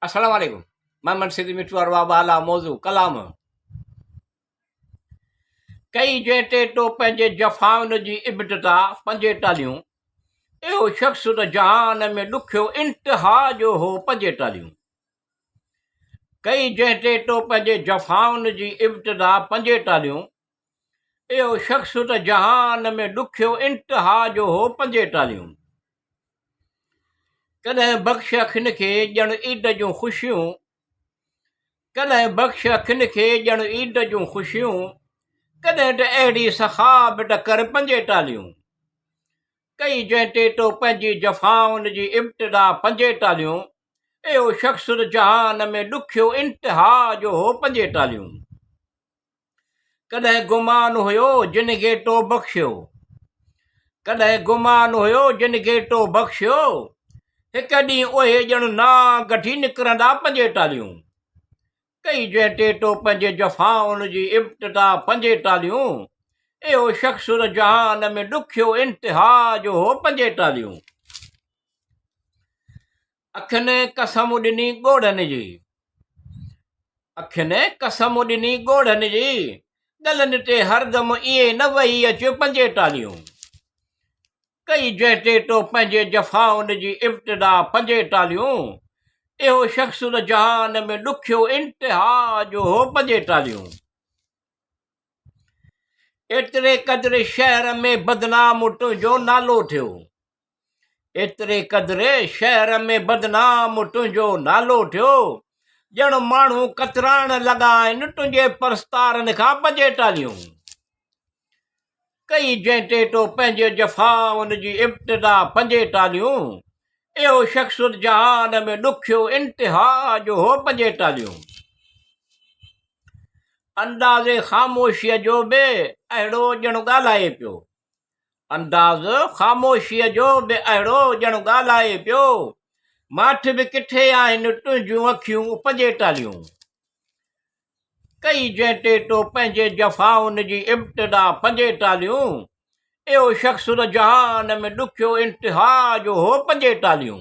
अस्सलाम वालेकुम। मोहम्मद सिद्दीक मिठू अरवा वाला मौजू क़लाम। कई जेटे तो पंहिंजे जफ़ाउन जी इब्तिदा पंजैतालीहूं, इहो शख़्स त जहान में ॾुखियो इंतिहा जो हो पंजैतालीहूं। कई जेटे तो पंहिंजे जफ़ाउन जी इब्तिदा पंजैतालीहूं, इहो शख़्स त जहान में ॾुखियो इंतिहा जो हो पंजैतालीहूं। कॾहिं बख़्श अखियुनि खे ॼण ईद जूं ख़ुशियूं, कॾहिं बख़्श अखियुनि खे ॼण ईद जूं ख़ुशियूं, कॾहिं त अहिड़ी सखा बि त कर पंजैतालीहूं। कई जेटे तो पंहिंजी जफ़ाउन जी इब्तिदा पंजैतालीहूं, इहो शख़्स त जहान में ॾुखियो इंतिहा जो हो पंजैतालीहूं। कॾहिं गुमान हुयो जिन खे तो बख़्शियो, कॾहिं गुमान हुयो जिन खे तो बख़्शियो, हिकु ॾींहुं उहे ॼण नांग गठी निकिरंदा पंजैतालीहूं। कई जेटे तो पंहिंजे जफ़ाउन जी इब्तिदा पंजैतालीहूं, इहो शख़्स त जहान में ॾुखियो इंतिहा जो हो पंजैतालीहूं। अखियुनि कसम ॾिनी ॻोढ़नि जी, अखियुनि कसम ॾिनी ॻोढ़नि जी, ॻलनि ते हरदम इहे न वही अच पंजैतालीहूं। कई जेटे तो पंहिंजे जफ़ाउन जी इब्तिदा पंजैतालीहूं, इहो शख़्स त जहान में ॾुखियो इंतिहा जो हो पंजैतालीहूं। एतिरे क़दुरु शहर में बदनाम तुंहिंजो नालो थियो, एतिरे क़दुरु शहर में बदनाम तुंहिंजो नालो थियो, ॼण माण्हू कतराइण लॻा आहिनि तुंहिंजे परस्तारनि खां पंजैतालीहूं। कई जेटे तो पंहिंजे जफ़ाउन जी इब्तिदा पंजैतालीहूं, इहो शख़्स जहान में ॾुखियो इंतिहा जो हो पंजैतालीहूं। अंदाज़े ख़ामोशीअ जो बि अहिड़ो ॼण ॻाल्हाए पियो, अंदाज़ ख़ामोशीअ जो बि अहिड़ो ॼण ॻाल्हाए पियो, माठ बि किथे आहिनि तुंहिंजूं अखियूं पंजैतालीहूं। कई जेटे तो पंहिंजे जफ़ाउन जी इब्तिदा पंजैतालीहूं, इहो शख़्स त जहान में ॾुखियो इंतिहा जो हो पंजैतालीहूं।